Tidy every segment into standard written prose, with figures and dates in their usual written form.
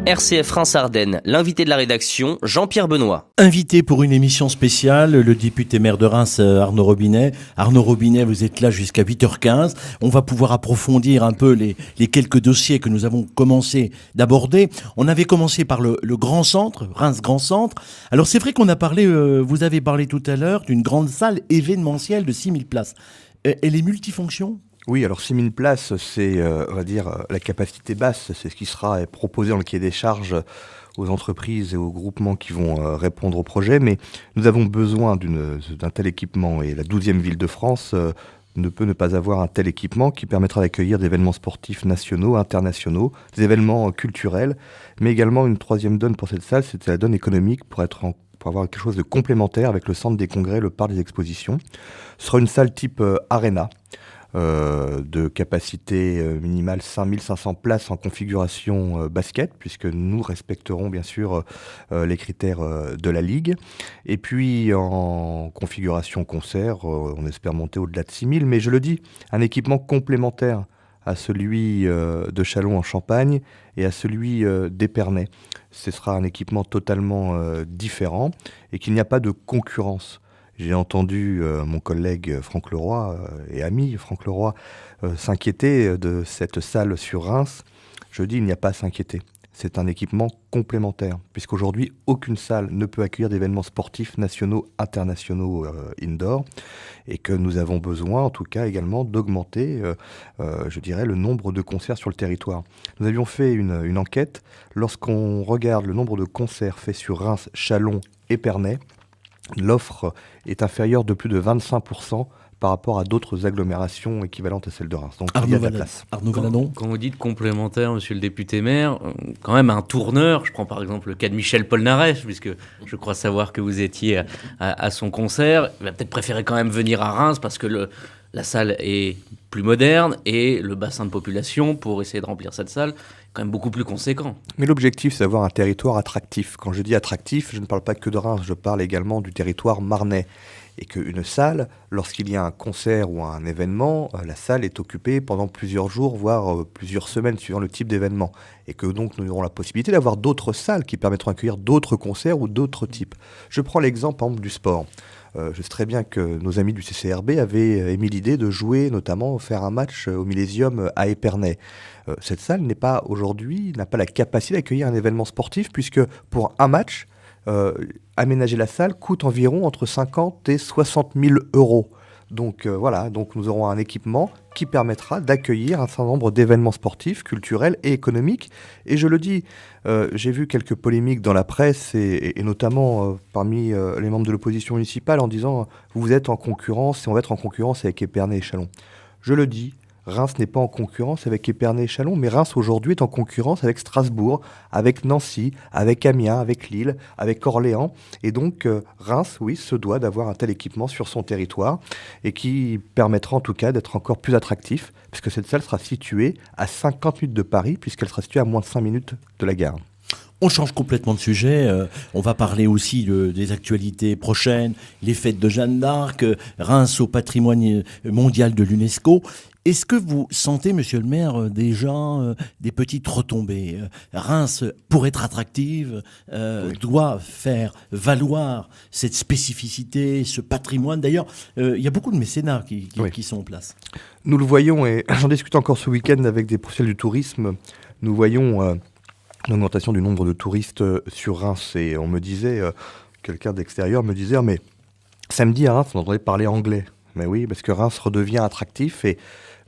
RCF Reims-Ardennes, l'invité de la rédaction, Jean-Pierre Benoît. Invité pour une émission spéciale, le député maire de Reims, Arnaud Robinet. Arnaud Robinet, vous êtes là jusqu'à 8h15. On va pouvoir approfondir un peu les quelques dossiers que nous avons commencé d'aborder. On avait commencé par le Grand Centre, Reims Grand Centre. Alors c'est vrai qu'on a parlé, vous avez parlé tout à l'heure d'une grande salle événementielle de 6000 places. Elle est multifonction ? Oui, alors 6000 places, c'est, on va dire, la capacité basse. C'est ce qui sera proposé dans le cahier des charges aux entreprises et aux groupements qui vont répondre au projet. Mais nous avons besoin d'un tel équipement. Et la 12e ville de France ne peut ne pas avoir un tel équipement qui permettra d'accueillir des événements sportifs nationaux, internationaux, des événements culturels. Mais également, une troisième donne pour cette salle, c'était la donne économique pour avoir quelque chose de complémentaire avec le centre des congrès, le parc des expositions. Ce sera une salle type Arena. De capacité minimale 5500 places en configuration basket, puisque nous respecterons bien sûr les critères de la Ligue. Et puis en configuration concert, on espère monter au-delà de 6000, mais je le dis, un équipement complémentaire à celui de Châlons en Champagne et à celui d'Épernay. Ce sera un équipement totalement différent et qu'il n'y a pas de concurrence. J'ai entendu mon collègue Franck Leroy et ami Franck Leroy s'inquiéter de cette salle sur Reims. Je dis, il n'y a pas à s'inquiéter. C'est un équipement complémentaire, puisqu'aujourd'hui, aucune salle ne peut accueillir d'événements sportifs nationaux, internationaux, indoor, et que nous avons besoin, en tout cas également, d'augmenter, je dirais, le nombre de concerts sur le territoire. Nous avions fait une enquête. Lorsqu'on regarde le nombre de concerts faits sur Reims, Châlons, Épernay, l'offre est inférieure de plus de 25% par rapport à d'autres agglomérations équivalentes à celle de Reims. Donc il y a de la place. Arnaud Valadon. Quand vous dites complémentaire, monsieur le député maire, quand même un tourneur, je prends par exemple le cas de Michel Polnareff, puisque je crois savoir que vous étiez à son concert, il va peut-être préférer quand même venir à Reims parce que la salle est plus moderne et le bassin de population pour essayer de remplir cette salle est quand même beaucoup plus conséquent. Mais l'objectif, c'est d'avoir un territoire attractif. Quand je dis attractif, je ne parle pas que de Reims, je parle également du territoire marnais. Et qu'une salle, lorsqu'il y a un concert ou un événement, la salle est occupée pendant plusieurs jours, voire plusieurs semaines, suivant le type d'événement. Et que donc nous aurons la possibilité d'avoir d'autres salles qui permettront d'accueillir d'autres concerts ou d'autres types. Je prends l'exemple, par exemple, du sport. Je sais très bien que nos amis du CCRB avaient émis l'idée de jouer, notamment faire un match au Millésium à Épernay. Cette salle n'a pas la capacité d'accueillir un événement sportif, puisque pour un match, aménager la salle coûte environ entre 50 et 60 000 euros. Donc voilà, donc nous aurons un équipement qui permettra d'accueillir un certain nombre d'événements sportifs, culturels et économiques. Et je le dis, j'ai vu quelques polémiques dans la presse et notamment parmi les membres de l'opposition municipale en disant « vous êtes en concurrence et on va être en concurrence avec Épernay et Châlons ». Je le dis, Reims n'est pas en concurrence avec Épernay et Châlons, mais Reims aujourd'hui est en concurrence avec Strasbourg, avec Nancy, avec Amiens, avec Lille, avec Orléans. Et donc Reims, oui, se doit d'avoir un tel équipement sur son territoire et qui permettra en tout cas d'être encore plus attractif, puisque cette salle sera située à 50 minutes de Paris, puisqu'elle sera située à moins de 5 minutes de la gare. On change complètement de sujet. On va parler aussi des actualités prochaines, les fêtes de Jeanne d'Arc, Reims au patrimoine mondial de l'UNESCO. Est-ce que vous sentez, monsieur le maire, déjà des petites retombées ? Reims, pour être attractive, Oui. doit faire valoir cette spécificité, ce patrimoine. D'ailleurs, il y a beaucoup de mécénats qui sont en place. Nous le voyons, et j'en discute encore ce week-end avec des professionnels du tourisme, nous voyons l'augmentation du nombre de touristes sur Reims. Et on me disait, quelqu'un d'extérieur me disait, mais samedi à Reims, on entendait parler anglais. Mais oui, parce que Reims redevient attractif et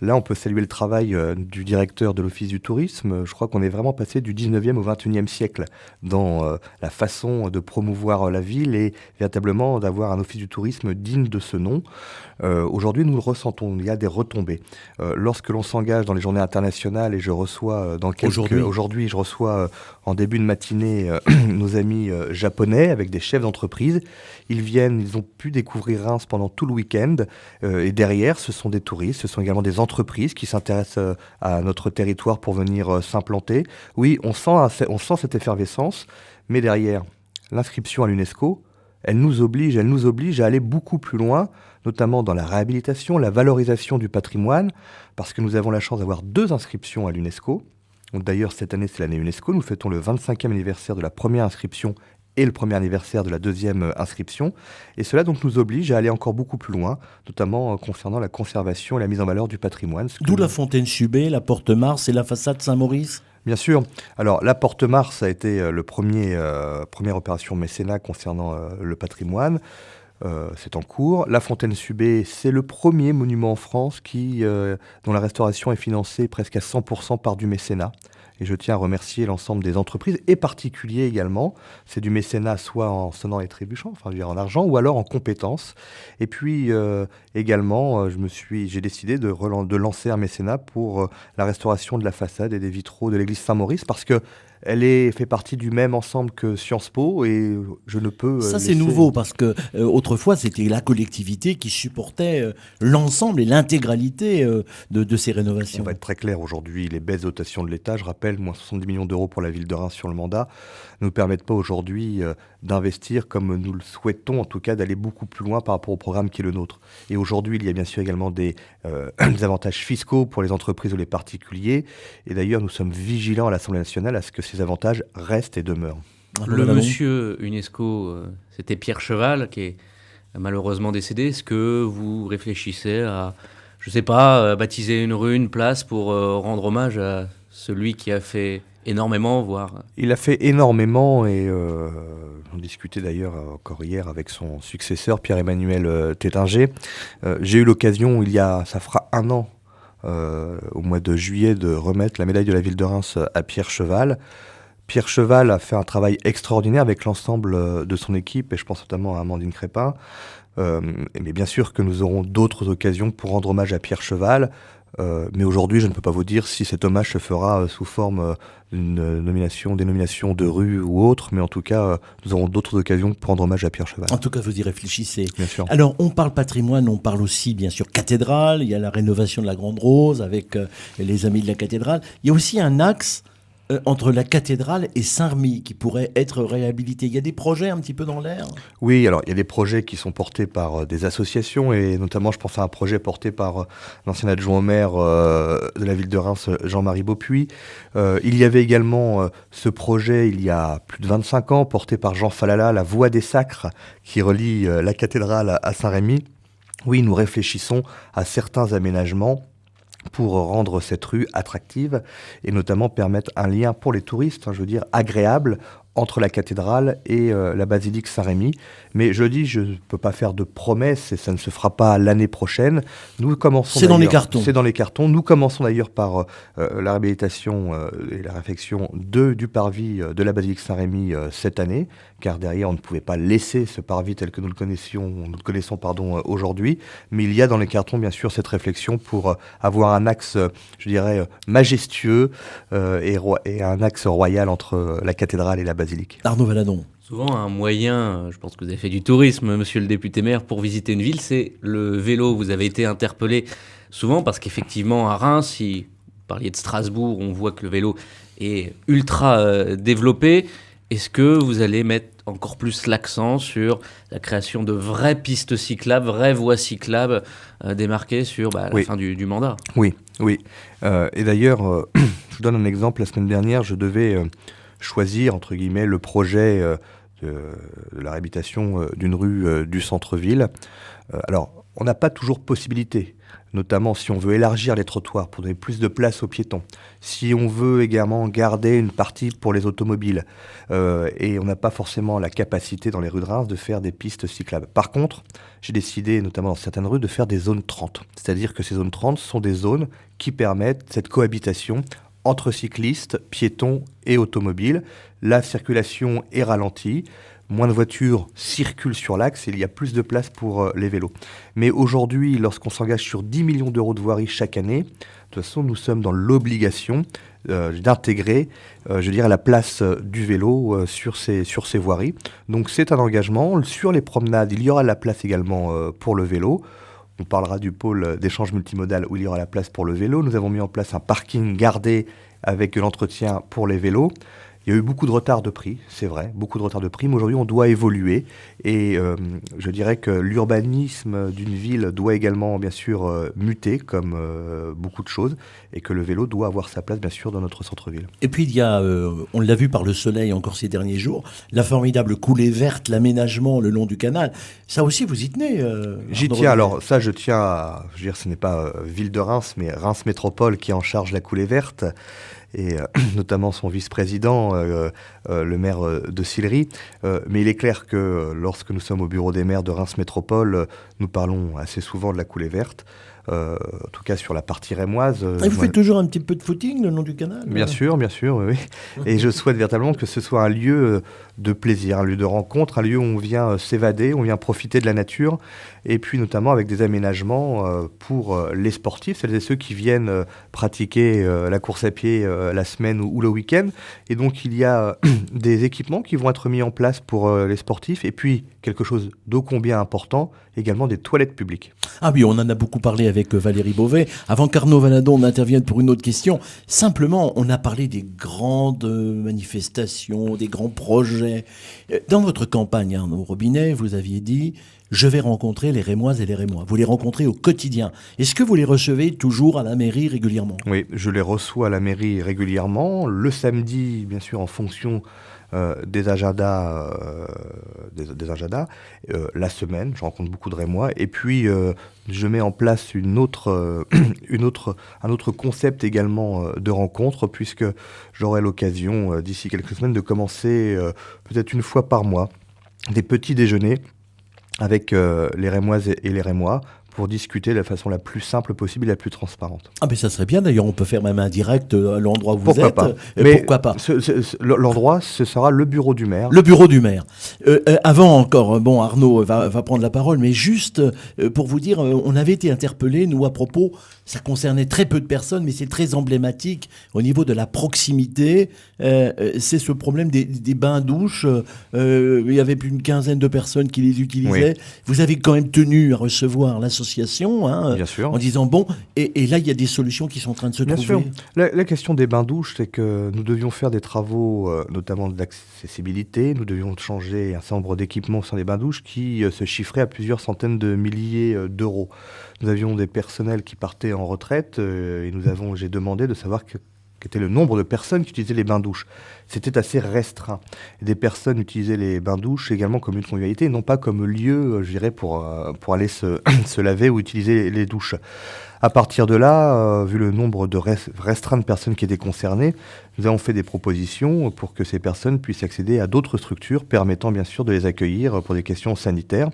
là, on peut saluer le travail du directeur de l'Office du tourisme. Je crois qu'on est vraiment passé du 19e au 21e siècle dans la façon de promouvoir la ville et véritablement d'avoir un Office du tourisme digne de ce nom. Aujourd'hui, nous le ressentons, il y a des retombées. Lorsque l'on s'engage dans les journées internationales, et je reçois aujourd'hui, je reçois en début de matinée nos amis japonais avec des chefs d'entreprise. Ils ont pu découvrir Reims pendant tout le week-end et derrière, ce sont des touristes, ce sont également des entreprises qui s'intéressent à notre territoire pour venir s'implanter. Oui, on sent cette effervescence, mais derrière, l'inscription à l'UNESCO, elle nous oblige à aller beaucoup plus loin, notamment dans la réhabilitation, la valorisation du patrimoine, parce que nous avons la chance d'avoir 2 inscriptions à l'UNESCO. Donc, d'ailleurs, cette année, c'est l'année UNESCO. Nous fêtons le 25e anniversaire de la première inscription et le premier anniversaire de la deuxième inscription. Et cela donc nous oblige à aller encore beaucoup plus loin, notamment concernant la conservation et la mise en valeur du patrimoine. D'où la fontaine Subé, la porte Mars et la façade Saint-Maurice. Bien sûr. Alors, la Porte Mars a été première opération mécénat concernant le patrimoine. C'est en cours. La fontaine Subé, c'est le premier monument en France dont la restauration est financée presque à 100% par du mécénat. Et je tiens à remercier l'ensemble des entreprises et particuliers également. C'est du mécénat soit en sonnant et trébuchant, enfin je veux dire en argent, ou alors en compétences. Et puis également, j'ai décidé de lancer un mécénat pour la restauration de la façade et des vitraux de l'église Saint-Maurice, parce que elle fait partie du même ensemble que Sciences Po et je ne peux... Ça, c'est nouveau parce que autrefois, c'était la collectivité qui supportait l'ensemble et l'intégralité de ces rénovations. On va être très clair aujourd'hui, les baisses de dotation de l'État, je rappelle, moins 70 millions d'euros pour la ville de Reims sur le mandat, ne nous permettent pas aujourd'hui d'investir comme nous le souhaitons, en tout cas d'aller beaucoup plus loin par rapport au programme qui est le nôtre. Et aujourd'hui, il y a bien sûr également des avantages fiscaux pour les entreprises ou les particuliers. Et d'ailleurs, nous sommes vigilants à l'Assemblée nationale à ce que ces avantages restent et demeurent. Le monsieur UNESCO, c'était Pierre Cheval, qui est malheureusement décédé. Est-ce que vous réfléchissez à, je ne sais pas, baptiser une rue, une place pour rendre hommage à celui qui a fait énormément, voire... Il a fait énormément et on discutait d'ailleurs encore hier avec son successeur, Pierre-Emmanuel Tétinger. J'ai eu l'occasion, ça fera 1 an, au mois de juillet, de remettre la médaille de la ville de Reims à Pierre Cheval. Pierre Cheval a fait un travail extraordinaire avec l'ensemble de son équipe, et je pense notamment à Amandine Crépin. Mais bien sûr que nous aurons d'autres occasions pour rendre hommage à Pierre Cheval. Mais aujourd'hui, je ne peux pas vous dire si cet hommage se fera sous forme d'une dénomination de rue ou autre, mais en tout cas, nous aurons d'autres occasions pour rendre hommage à Pierre Cheval. En tout cas, vous y réfléchissez. Bien sûr. Alors, on parle patrimoine, on parle aussi, bien sûr, cathédrale. Il y a la rénovation de la Grande Rose avec les Amis de la cathédrale. Il y a aussi un axe entre la cathédrale et Saint-Remy qui pourrait être réhabilité. Il y a des projets un petit peu dans l'air? Oui, alors il y a des projets qui sont portés par des associations et notamment je pense à un projet porté par l'ancien adjoint au maire de la ville de Reims, Jean-Marie Beaupuy. Il y avait également ce projet il y a plus de 25 ans porté par Jean Falala, la Voie des Sacres qui relie la cathédrale à Saint-Rémy. Oui, nous réfléchissons à certains aménagements pour rendre cette rue attractive et notamment permettre un lien pour les touristes, je veux dire agréable, entre la cathédrale et la basilique Saint-Rémy. Mais je dis, je ne peux pas faire de promesses et ça ne se fera pas l'année prochaine. Nous commençons. C'est dans les cartons. C'est dans les cartons. Nous commençons d'ailleurs par la réhabilitation et la réfection du parvis de la basilique Saint-Rémy cette année, car derrière on ne pouvait pas laisser ce parvis tel que nous le connaissons aujourd'hui. Mais il y a dans les cartons bien sûr cette réflexion pour avoir un axe, je dirais, majestueux et un axe royal entre la cathédrale et la basilique. Arnaud Valadon. Souvent, un moyen, je pense que vous avez fait du tourisme, monsieur le député maire, pour visiter une ville, c'est le vélo. Vous avez été interpellé souvent parce qu'effectivement, à Reims, si vous parliez de Strasbourg, on voit que le vélo est ultra développé. Est-ce que vous allez mettre encore plus l'accent sur la création de vraies pistes cyclables, vraies voies cyclables démarquées sur la fin du mandat? Oui. Et d'ailleurs, je vous donne un exemple. La semaine dernière, je devais choisir, entre guillemets, le projet de la réhabilitation d'une rue du centre-ville. Alors, on n'a pas toujours possibilité, notamment si on veut élargir les trottoirs pour donner plus de place aux piétons, si on veut également garder une partie pour les automobiles, et on n'a pas forcément la capacité dans les rues de Reims de faire des pistes cyclables. Par contre, j'ai décidé, notamment dans certaines rues, de faire des zones 30. C'est-à-dire que ces zones 30 sont des zones qui permettent cette cohabitation entre cyclistes, piétons et automobiles. La circulation est ralentie, moins de voitures circulent sur l'axe et il y a plus de place pour les vélos. Mais aujourd'hui, lorsqu'on s'engage sur 10 millions d'euros de voirie chaque année, de toute façon, nous sommes dans l'obligation d'intégrer, la place du vélo sur ces voiries. Donc c'est un engagement. Sur les promenades, il y aura la place également pour le vélo. On parlera du pôle d'échange multimodal où il y aura la place pour le vélo. Nous avons mis en place un parking gardé avec l'entretien pour les vélos. Il y a eu beaucoup de retard de prix, c'est vrai, beaucoup de retard de prix, mais aujourd'hui on doit évoluer et je dirais que l'urbanisme d'une ville doit également bien sûr muter comme beaucoup de choses et que le vélo doit avoir sa place bien sûr dans notre centre-ville. Et puis il y a, on l'a vu par le soleil encore ces derniers jours, la formidable coulée verte, l'aménagement le long du canal. Ça aussi, vous y tenez. J'y tiens. Alors ça, je tiens à, je veux dire, ce n'est pas Ville de Reims, mais Reims Métropole qui est en charge de la coulée verte. Et notamment son vice-président, le maire de Sillery. Mais il est clair que lorsque nous sommes au bureau des maires de Reims Métropole, nous parlons assez souvent de la coulée verte. En tout cas sur la partie rémoise. Et vous faites toujours un petit peu de footing le long du canal? Bien sûr, oui. Et je souhaite véritablement que ce soit un lieu de plaisir, un lieu de rencontre, un lieu où on vient s'évader, on vient profiter de la nature, et puis notamment avec des aménagements pour les sportifs, celles et ceux qui viennent pratiquer la course à pied la semaine ou le week-end. Et donc il y a des équipements qui vont être mis en place pour les sportifs, et puis quelque chose d'ô combien important, également des toilettes publiques. Ah oui, on en a beaucoup parlé avec Valérie Beauvais. Avant qu'Arnaud Valadon n'intervienne pour une autre question, simplement, on a parlé des grandes manifestations, des grands projets. Dans votre campagne, Arnaud Robinet, vous aviez dit « Je vais rencontrer les Rémoises et les Rémois ». Vous les rencontrez au quotidien. Est-ce que vous les recevez toujours à la mairie régulièrement? Oui, je les reçois à la mairie régulièrement. Le samedi, bien sûr, en fonction des agendas, la semaine, je rencontre beaucoup de Rémois, et puis je mets en place un autre concept également de rencontre, puisque j'aurai l'occasion d'ici quelques semaines de commencer peut-être une fois par mois des petits déjeuners avec les Rémoises et les Rémois, pour discuter de la façon la plus simple possible et la plus transparente. Ah mais ça serait bien, d'ailleurs on peut faire même un direct à l'endroit où pourquoi vous êtes. Pas. Mais pourquoi pas. L'endroit, ce sera le bureau du maire. Le bureau du maire. Avant encore, bon Arnaud va prendre la parole, mais juste pour vous dire, on avait été interpellés, nous à propos, ça concernait très peu de personnes, mais c'est très emblématique au niveau de la proximité, c'est ce problème des bains-douches, il y avait plus d'une quinzaine de personnes qui les utilisaient. Oui. Vous avez quand même tenu à recevoir l'association, bien sûr, en disant bon, et là il y a des solutions qui sont en train de se bien trouver. Sûr. La question des bains-douches, c'est que nous devions faire des travaux, notamment d'accessibilité, nous devions changer un certain nombre d'équipements au sein des bains-douches qui se chiffraient à plusieurs centaines de milliers d'euros. Nous avions des personnels qui partaient en retraite et j'ai demandé de savoir quel était le nombre de personnes qui utilisaient les bains-douches. C'était assez restreint. Et des personnes utilisaient les bains-douches également comme une convivialité, non pas comme lieu, je dirais, pour aller se laver ou utiliser les douches. À partir de là, vu le nombre de restreint de personnes qui étaient concernées, nous avons fait des propositions pour que ces personnes puissent accéder à d'autres structures permettant bien sûr de les accueillir pour des questions sanitaires.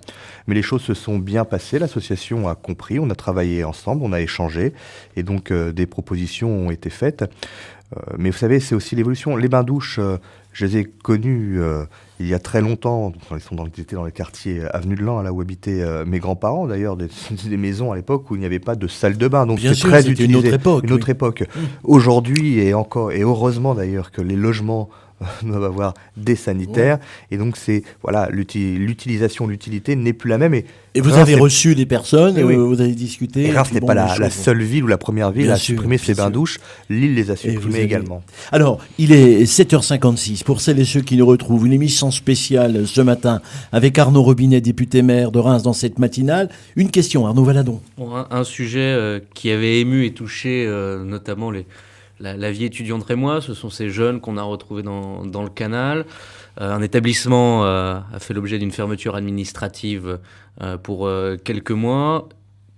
Mais les choses se sont bien passées, l'association a compris, on a travaillé ensemble, on a échangé et donc des propositions ont été faites. Mais vous savez, c'est aussi l'évolution. Les bains-douches, je les ai connus il y a très longtemps. Ils étaient dans les quartiers Avenue de Lens, là où habitaient mes grands-parents, d'ailleurs, des maisons à l'époque où il n'y avait pas de salle de bain. Donc bien c'est sûr, très utilisé. Une autre époque. Aujourd'hui, et heureusement d'ailleurs que les logements doivent avoir des sanitaires. Ouais. Et donc, l'utilité n'est plus la même. Et vous avez reçu des personnes, oui. Vous avez discuté. Et Reims n'est pas la seule ville ou la première ville à supprimer ses bains-douches. Lille les a supprimés également. Alors, il est 7h56. Pour celles et ceux qui nous retrouvent, une émission spéciale ce matin avec Arnaud Robinet, député maire de Reims dans cette matinale. Une question, Arnaud Valadon. Bon, un sujet qui avait ému et touché notamment la vie étudiante rémois, ce sont ces jeunes qu'on a retrouvés dans le canal. Un établissement a fait l'objet d'une fermeture administrative pour quelques mois.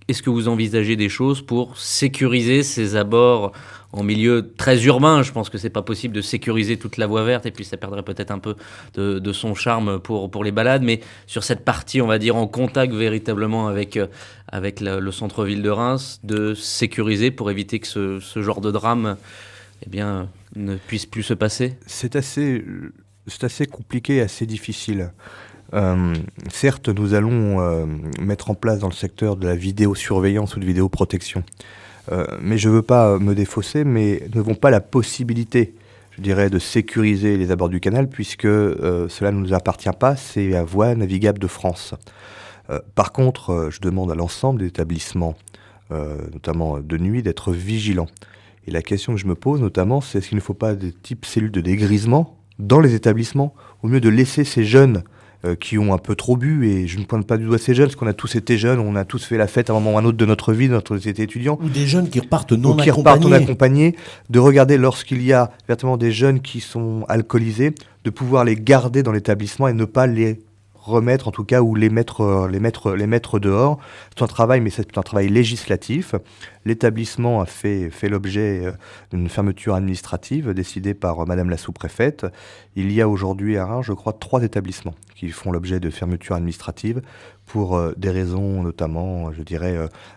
Est-ce que vous envisagez des choses pour sécuriser ces abords en milieu très urbain? Je pense que c'est pas possible de sécuriser toute la voie verte et puis ça perdrait peut-être un peu de son charme pour les balades. Mais sur cette partie, on va dire, en contact véritablement avec le centre-ville de Reims, de sécuriser pour éviter que ce genre de drame ne puisse plus se passer? C'est assez compliqué, assez difficile. Certes, nous allons mettre en place dans le secteur de la vidéosurveillance ou de vidéoprotection. Mais je ne veux pas me défausser, mais nous n'avons pas la possibilité, je dirais, de sécuriser les abords du canal, puisque cela ne nous appartient pas, c'est la voie navigable de France. Par contre, je demande à l'ensemble des établissements, notamment de nuit, d'être vigilants. Et la question que je me pose notamment, c'est est-ce qu'il ne faut pas des types cellules de dégrisement dans les établissements, au mieux de laisser ces jeunes qui ont un peu trop bu, et je ne pointe pas du doigt ces jeunes, parce qu'on a tous été jeunes, on a tous fait la fête à un moment ou à un autre de notre vie, de notre société étudiante. Ou des jeunes qui repartent Ou non qui accompagnés. repartent non accompagnés, de regarder lorsqu'il y a véritablement des jeunes qui sont alcoolisés, de pouvoir les garder dans l'établissement et ne pas les remettre en tout cas, ou les mettre dehors. C'est un travail, mais c'est un travail législatif. L'établissement a fait l'objet d'une fermeture administrative décidée par Madame la sous-préfète. Il y a aujourd'hui à Reims, je crois, 3 établissements qui font l'objet de fermeture administrative pour des raisons notamment, je dirais,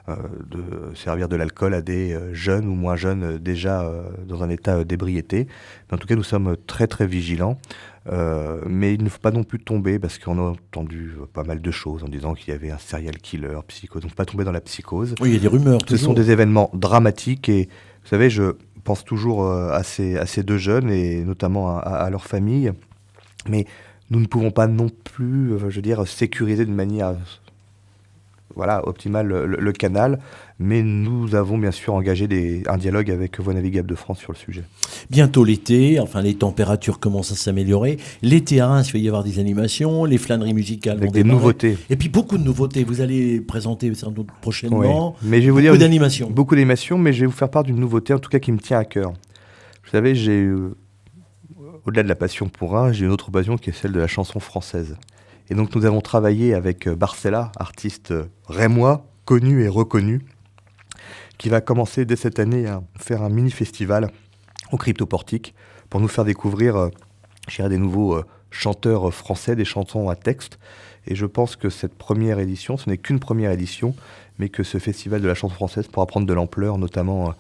de servir de l'alcool à des jeunes ou moins jeunes déjà dans un état d'ébriété. Mais en tout cas, nous sommes très très vigilants. Mais il ne faut pas non plus tomber, parce qu'on a entendu pas mal de choses en disant qu'il y avait un serial killer, psychose. Donc pas tomber dans la psychose. Oui, il y a des rumeurs. Ce sont des événements dramatiques, et vous savez, je pense toujours à ces 2 jeunes, et notamment à leur famille. Mais nous ne pouvons pas non plus, je veux dire, sécuriser d'une manière optimale le canal, mais nous avons bien sûr engagé un dialogue avec Voies navigables de France sur le sujet. Bientôt l'été, enfin les températures commencent à s'améliorer. L'été à Reims, il va y avoir des animations, les flâneries musicales Avec vont des démarrer. nouveautés. Et puis beaucoup de nouveautés. Vous allez présenter sans doute prochainement. Oui. Mais je vais vous dire beaucoup d'animations. Beaucoup d'animations, mais je vais vous faire part d'une nouveauté, en tout cas qui me tient à cœur. Vous savez, au-delà de la passion pour Reims, j'ai une autre passion qui est celle de la chanson française. Et donc nous avons travaillé avec Barcella, artiste rémois, connu et reconnu, qui va commencer dès cette année à faire un mini-festival au Cryptoportique pour nous faire découvrir des nouveaux chanteurs français, des chansons à texte. Et je pense que cette première édition, ce n'est qu'une première édition, mais que ce festival de la chanson française pourra prendre de l'ampleur, notamment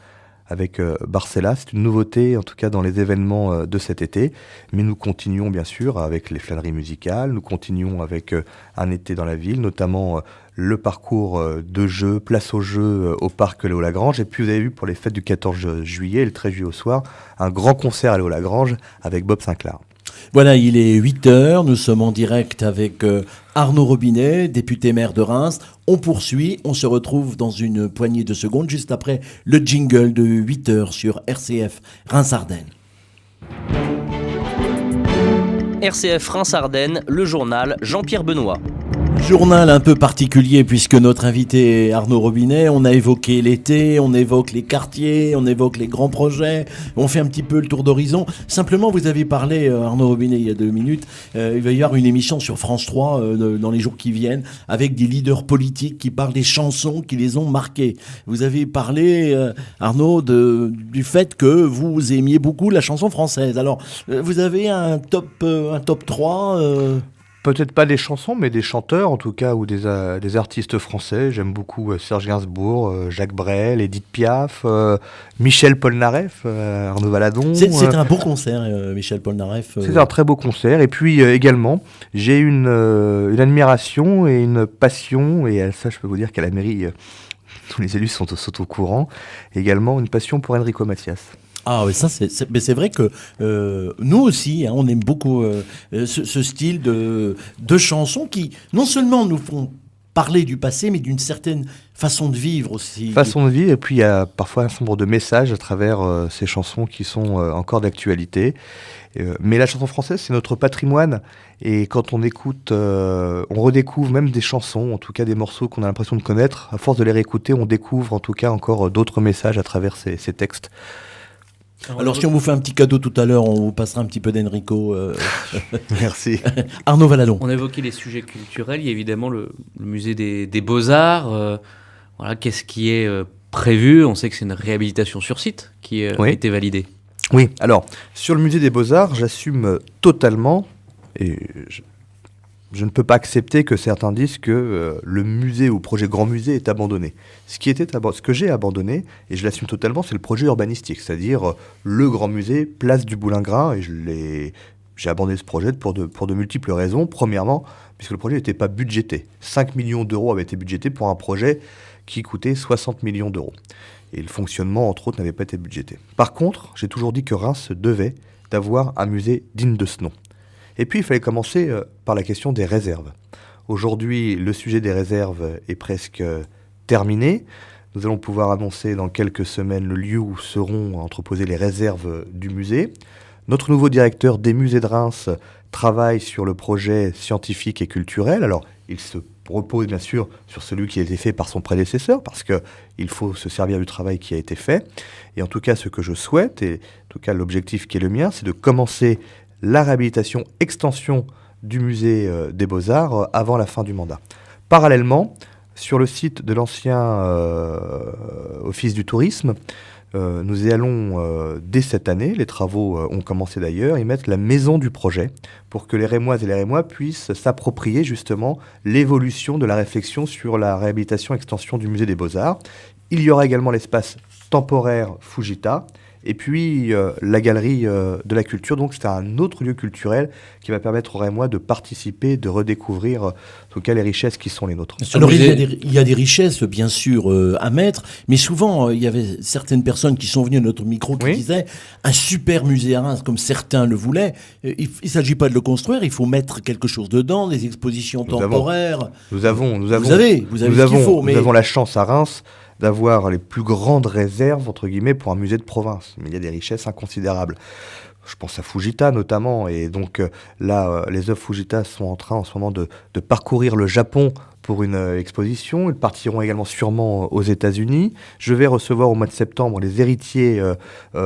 avec Barcella. C'est une nouveauté, en tout cas dans les événements de cet été. Mais nous continuons bien sûr avec les flâneries musicales, nous continuons avec un été dans la ville, notamment le parcours de jeu, place au jeu au parc Léo-Lagrange. Et puis vous avez vu pour les fêtes du 14 juillet et le 13 juillet au soir, un grand concert à Léo-Lagrange avec Bob Sinclair. Voilà, il est 8h, nous sommes en direct avec Arnaud Robinet, député maire de Reims. On poursuit, on se retrouve dans une poignée de secondes, juste après le jingle de 8h sur RCF Reims-Ardennes. RCF Reims-Ardennes, le journal Jean-Pierre Benoît. Journal un peu particulier puisque notre invité est Arnaud Robinet. On a évoqué l'été, on évoque les quartiers, on évoque les grands projets, on fait un petit peu le tour d'horizon. Simplement, vous avez parlé, Arnaud Robinet, il y a 2 minutes, il va y avoir une émission sur France 3 dans les jours qui viennent avec des leaders politiques qui parlent des chansons qui les ont marqués. Vous avez parlé, Arnaud, du fait que vous aimiez beaucoup la chanson française. Alors, vous avez un top 3 Peut-être pas des chansons, mais des chanteurs en tout cas, ou des artistes français. J'aime beaucoup Serge Gainsbourg, Jacques Brel, Édith Piaf, Michel Polnareff, Arnaud Valadon. C'est un beau concert, Michel Polnareff. C'est un très beau concert. Et puis également, j'ai une admiration et une passion, et ça je peux vous dire qu'à la mairie, tous les élus sont au courant, également une passion pour Enrico Macias. Ah oui, ça mais c'est vrai que nous aussi, on aime beaucoup ce style de chansons qui non seulement nous font parler du passé, mais d'une certaine façon de vivre aussi. Façon de vivre, et puis il y a parfois un certain nombre de messages à travers ces chansons qui sont encore d'actualité. Mais la chanson française, c'est notre patrimoine, et quand on écoute, on redécouvre même des chansons, en tout cas des morceaux qu'on a l'impression de connaître. À force de les réécouter, on découvre en tout cas encore d'autres messages à travers ces textes. Alors si on vous fait un petit cadeau tout à l'heure, on vous passera un petit peu d'Enrico. Merci. Arnaud Valadon. On a évoqué les sujets culturels, il y a évidemment le musée des Beaux-Arts. Voilà, qu'est-ce qui est prévu? On sait que c'est une réhabilitation sur site qui a été validée. Oui, alors sur le musée des Beaux-Arts, j'assume totalement, et je ne peux pas accepter que certains disent que le musée ou projet Grand Musée est abandonné. Ce que j'ai abandonné, et je l'assume totalement, c'est le projet urbanistique, c'est-à-dire le Grand Musée, place du Boulingrin, et j'ai abandonné ce projet pour de multiples raisons. Premièrement, puisque le projet n'était pas budgété. 5 millions d'euros avaient été budgétés pour un projet qui coûtait 60 millions d'euros. Et le fonctionnement, entre autres, n'avait pas été budgété. Par contre, j'ai toujours dit que Reims se devait d'avoir un musée digne de ce nom. Et puis, il fallait commencer par la question des réserves. Aujourd'hui, le sujet des réserves est presque terminé. Nous allons pouvoir annoncer dans quelques semaines le lieu où seront entreposées les réserves du musée. Notre nouveau directeur des musées de Reims travaille sur le projet scientifique et culturel. Alors, il se repose bien sûr sur celui qui a été fait par son prédécesseur, parce qu'il faut se servir du travail qui a été fait. Et en tout cas, ce que je souhaite, et en tout cas l'objectif qui est le mien, c'est de commencer la réhabilitation, extension du musée des Beaux-Arts avant la fin du mandat. Parallèlement, sur le site de l'ancien Office du tourisme, nous y allons dès cette année, les travaux ont commencé d'ailleurs, y mettre la maison du projet pour que les Rémoises et les Rémois puissent s'approprier justement l'évolution de la réflexion sur la réhabilitation et extension du musée des Beaux-Arts. Il y aura également l'espace temporaire Fujita et puis la galerie de la culture. Donc c'est un autre lieu culturel qui va permettre aux Rémois de participer, de redécouvrir en tout cas les richesses qui sont les nôtres. Alors il y a des richesses bien sûr à mettre, mais souvent il y avait certaines personnes qui sont venues à notre micro qui disaient un super musée à Reims comme certains le voulaient. Il ne s'agit pas de le construire, il faut mettre quelque chose dedans, des expositions temporaires. Nous avons ce qu'il faut. Nous avons la chance à Reims d'avoir les plus grandes réserves, entre guillemets, pour un musée de province. Mais il y a des richesses inconsidérables. Je pense à Fujita notamment, et donc là, les œuvres Fujita sont en train en ce moment de parcourir le Japon pour une exposition. Ils partiront également sûrement aux États-Unis. Je vais recevoir au mois de septembre les héritiers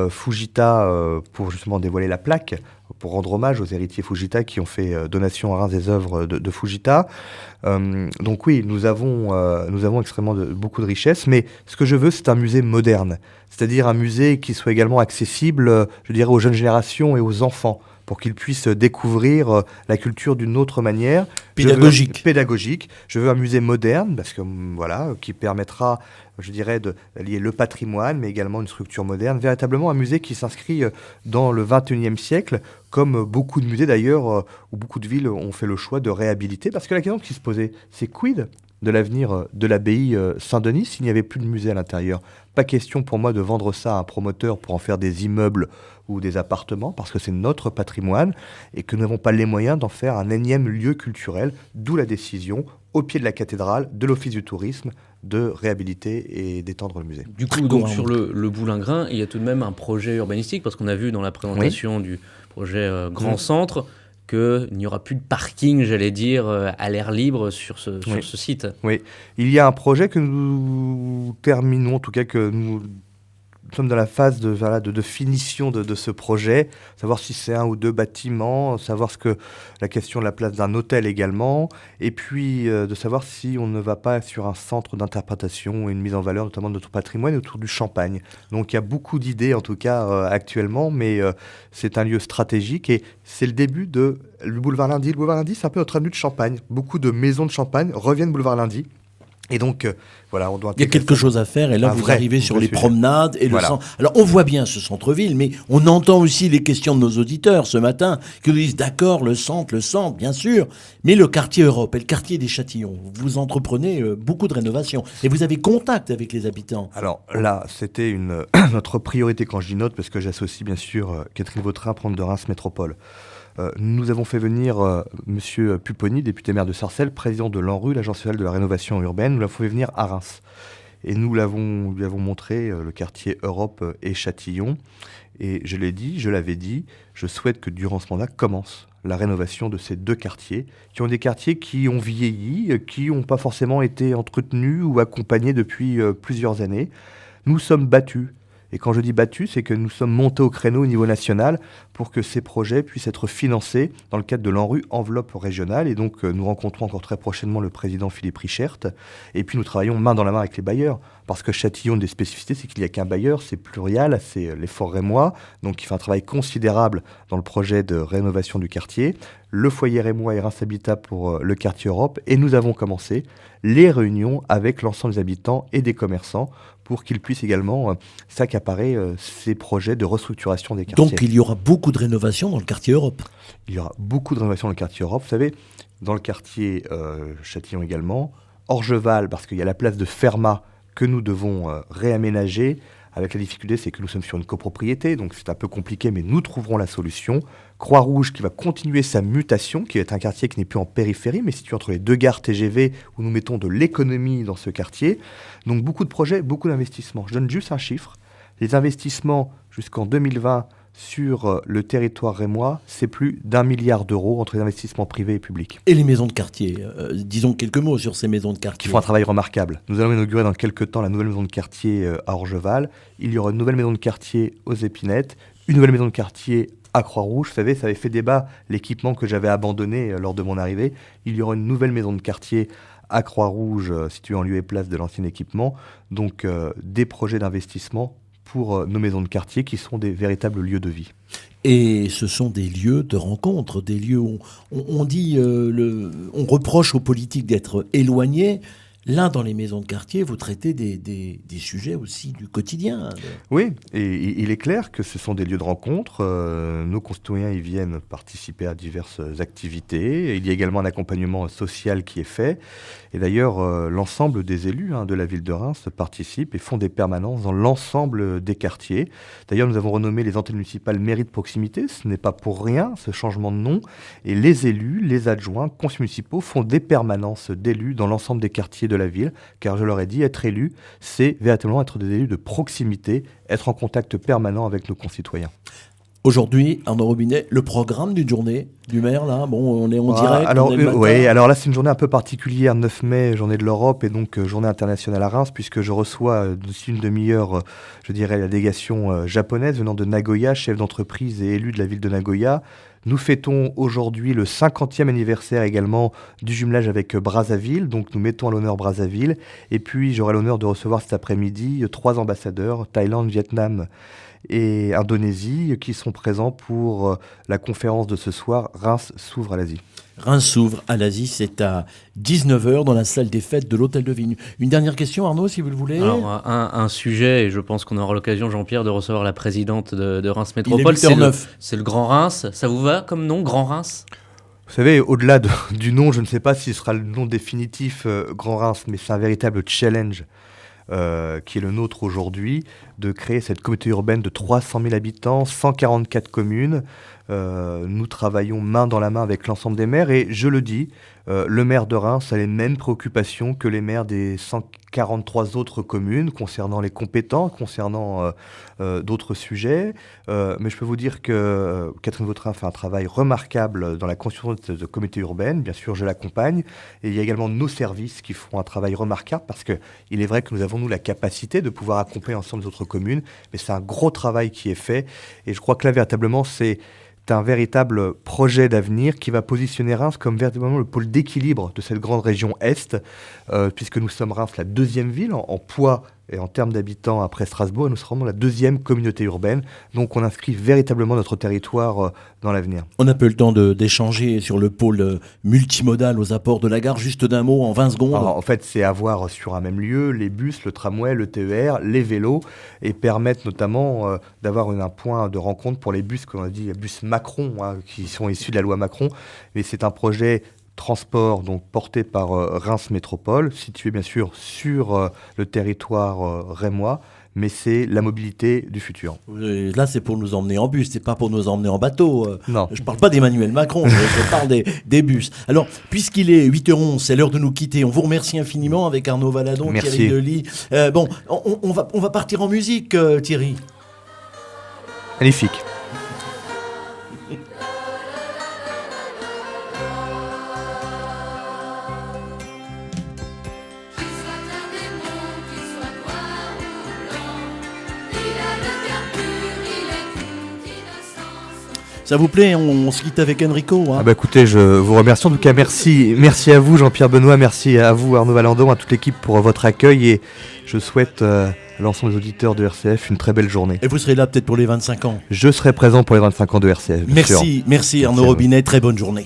Fujita pour justement dévoiler la plaque, pour rendre hommage aux héritiers Fujita qui ont fait donation à Reims des œuvres de Fujita. Donc oui, nous avons extrêmement beaucoup de richesses, mais ce que je veux, c'est un musée moderne, c'est-à-dire un musée qui soit également accessible, je dirais, aux jeunes générations et aux enfants, pour qu'ils puissent découvrir la culture d'une autre manière. Pédagogique. Je veux un musée moderne, parce que voilà, qui permettra, je dirais, de lier le patrimoine, mais également une structure moderne. Véritablement un musée qui s'inscrit dans le 21e siècle, comme beaucoup de musées d'ailleurs, où beaucoup de villes ont fait le choix de réhabiliter. Parce que la question qui se posait, c'est quid de l'avenir de l'abbaye Saint-Denis s'il n'y avait plus de musée à l'intérieur? Pas question pour moi de vendre ça à un promoteur pour en faire des immeubles ou des appartements, parce que c'est notre patrimoine et que nous n'avons pas les moyens d'en faire un énième lieu culturel, d'où la décision, au pied de la cathédrale, de l'Office du tourisme, de réhabiliter et d'étendre le musée. Du coup, donc, sur le Boulingrin, il y a tout de même un projet urbanistique, parce qu'on a vu dans la présentation du projet Grand Centre qu'il n'y aura plus de parking, j'allais dire, à l'air libre sur ce site. Oui, il y a un projet que nous terminons, en tout cas que nous sommes dans la phase de finition de ce projet, savoir si c'est un ou deux bâtiments, savoir la question de la place d'un hôtel également, et puis de savoir si on ne va pas sur un centre d'interprétation et une mise en valeur notamment de notre patrimoine autour du champagne. Donc il y a beaucoup d'idées en tout cas actuellement, mais c'est un lieu stratégique et c'est le début du boulevard Lundy. Le boulevard Lundy, c'est un peu notre avenue de Champagne. Beaucoup de maisons de Champagne reviennent boulevard Lundy. Et donc, voilà, on doit... Il y a quelque chose à faire, et là, vous arrivez sur les promenades et le centre. Alors, on voit bien ce centre-ville, mais on entend aussi les questions de nos auditeurs ce matin, qui nous disent, d'accord, le centre, bien sûr, mais le quartier Europe et le quartier des Châtillons, vous entreprenez beaucoup de rénovations, et vous avez contact avec les habitants. Alors là, c'était notre priorité quand je dis notre, parce que j'associe bien sûr Catherine Vautrin, prendre de Reims Métropole. Nous avons fait venir Monsieur Pupponi, député maire de Sarcelles, président de l'ANRU, l'Agence nationale de la rénovation urbaine. Nous l'avons fait venir à Reims. Et nous lui avons montré le quartier Europe et Châtillon. Et je l'avais dit, je souhaite que durant ce mandat commence la rénovation de ces deux quartiers, qui ont des quartiers qui ont vieilli, qui n'ont pas forcément été entretenus ou accompagnés depuis plusieurs années. Nous sommes battus. Et quand je dis battu, c'est que nous sommes montés au créneau au niveau national pour que ces projets puissent être financés dans le cadre de l'ANRU, enveloppe régionale. Et donc, nous rencontrons encore très prochainement le président Philippe Richert. Et puis, nous travaillons main dans la main avec les bailleurs. Parce que Châtillon, une des spécificités, c'est qu'il n'y a qu'un bailleur, c'est Plurial, c'est les Forts Rémois. Donc, il fait un travail considérable dans le projet de rénovation du quartier. Le foyer Rémois et Reims Habitat pour le quartier Europe. Et nous avons commencé les réunions avec l'ensemble des habitants et des commerçants pour qu'ils puissent également s'accaparer ces projets de restructuration des quartiers. Donc il y aura beaucoup de rénovations dans le quartier Europe. Il y aura beaucoup de rénovations dans le quartier Europe. Vous savez, dans le quartier Châtillon également, Orgeval, parce qu'il y a la place de Fermat que nous devons réaménager. Avec la difficulté, c'est que nous sommes sur une copropriété, donc c'est un peu compliqué, mais nous trouverons la solution. Croix-Rouge qui va continuer sa mutation, qui est un quartier qui n'est plus en périphérie, mais situé entre les deux gares TGV, où nous mettons de l'économie dans ce quartier. Donc beaucoup de projets, beaucoup d'investissements. Je donne juste un chiffre. Les investissements jusqu'en 2020 sur le territoire rémois, c'est plus d'1 milliard d'euros entre les investissements privés et publics. Et les maisons de quartier, disons quelques mots sur ces maisons de quartier. Qui font un travail remarquable. Nous allons inaugurer dans quelques temps la nouvelle maison de quartier à Orgeval. Il y aura une nouvelle maison de quartier aux Épinettes, une nouvelle maison de quartier à Croix-Rouge. Vous savez, ça avait fait débat, l'équipement que j'avais abandonné lors de mon arrivée. Il y aura une nouvelle maison de quartier à Croix-Rouge, située en lieu et place de l'ancien équipement. Donc des projets d'investissement pour nos maisons de quartier qui sont des véritables lieux de vie. Et ce sont des lieux de rencontre, des lieux où on dit, on reproche aux politiques d'être éloignés. Là, dans les maisons de quartier, vous traitez des sujets aussi du quotidien. Oui, et il est clair que ce sont des lieux de rencontre. Nos concitoyens y viennent participer à diverses activités. Il y a également un accompagnement social qui est fait. Et d'ailleurs, l'ensemble des élus de la ville de Reims participent et font des permanences dans l'ensemble des quartiers. D'ailleurs, nous avons renommé les antennes municipales mairie de proximité. Ce n'est pas pour rien, ce changement de nom. Et les élus, les adjoints, conseillers municipaux font des permanences d'élus dans l'ensemble des quartiers de la ville, car je leur ai dit, être élu, c'est véritablement être des élus de proximité, être en contact permanent avec nos concitoyens. Aujourd'hui, Arnaud Robinet, le programme d'une journée du maire, là, bon, on est en direct. Alors là, c'est une journée un peu particulière, 9 mai, journée de l'Europe, et donc journée internationale à Reims, puisque je reçois d'ici une demi-heure, je dirais, la délégation japonaise venant de Nagoya, chef d'entreprise et élu de la ville de Nagoya. Nous fêtons aujourd'hui le 50e anniversaire également du jumelage avec Brazzaville, donc nous mettons à l'honneur Brazzaville. Et puis j'aurai l'honneur de recevoir cet après-midi 3 ambassadeurs, Thaïlande, Vietnam et Indonésie, qui sont présents pour la conférence de ce soir, Reims s'ouvre à l'Asie. Reims s'ouvre à l'Asie, c'est à 19h dans la salle des fêtes de l'Hôtel de Vigne. Une dernière question, Arnaud, si vous le voulez. Alors, un sujet, et je pense qu'on aura l'occasion, Jean-Pierre, de recevoir la présidente de Reims Métropole. Il est 8h09. C'est le Grand Reims. Ça vous va comme nom, Grand Reims ? Vous savez, au-delà du nom, je ne sais pas si ce sera le nom définitif Grand Reims, mais c'est un véritable challenge qui est le nôtre aujourd'hui, de créer cette communauté urbaine de 300 000 habitants, 144 communes. Nous travaillons main dans la main avec l'ensemble des maires et je le dis, le maire de Reims a les mêmes préoccupations que les maires des 143 autres communes concernant les compétents, concernant d'autres sujets. Mais je peux vous dire que Catherine Vautrin fait un travail remarquable dans la construction de cette communauté urbaine. Bien sûr, je l'accompagne. Et il y a également nos services qui font un travail remarquable parce qu'il est vrai que nous avons, nous, la capacité de pouvoir accompagner l'ensemble des autres communes. Mais c'est un gros travail qui est fait. Et je crois que là, véritablement, c'est un véritable projet d'avenir qui va positionner Reims comme véritablement le pôle d'équilibre de cette grande région Est, puisque nous sommes Reims la deuxième ville en poids et en termes d'habitants après Strasbourg, et nous serons la deuxième communauté urbaine. Donc on inscrit véritablement notre territoire dans l'avenir. On n'a pas eu le temps d'échanger sur le pôle multimodal aux apports de la gare. Juste d'un mot, en 20 secondes. Alors, en fait, c'est avoir sur un même lieu les bus, le tramway, le TER, les vélos, et permettre notamment d'avoir un point de rencontre pour les bus, comme on dit, les bus Macron, qui sont issus de la loi Macron. Mais c'est un projet transport donc porté par Reims Métropole, situé bien sûr sur le territoire rémois, mais c'est la mobilité du futur. Là, c'est pour nous emmener en bus, c'est pas pour nous emmener en bateau. Non. Je parle pas d'Emmanuel Macron, je parle des bus. Alors, puisqu'il est 8h11, c'est l'heure de nous quitter. On vous remercie infiniment avec Arnaud Valadon, Merci. Thierry Delis. Bon, on va partir en musique, Thierry. Magnifique. Ça vous plaît, on se quitte avec Enrico. Écoutez, je vous remercie. En tout cas, merci à vous Jean-Pierre Benoît, merci à vous Arnaud Valandon, à toute l'équipe pour votre accueil et je souhaite à l'ensemble des auditeurs de RCF une très belle journée. Et vous serez là peut-être pour les 25 ans. Je serai présent pour les 25 ans de RCF. Merci Arnaud Robinet, très bonne journée.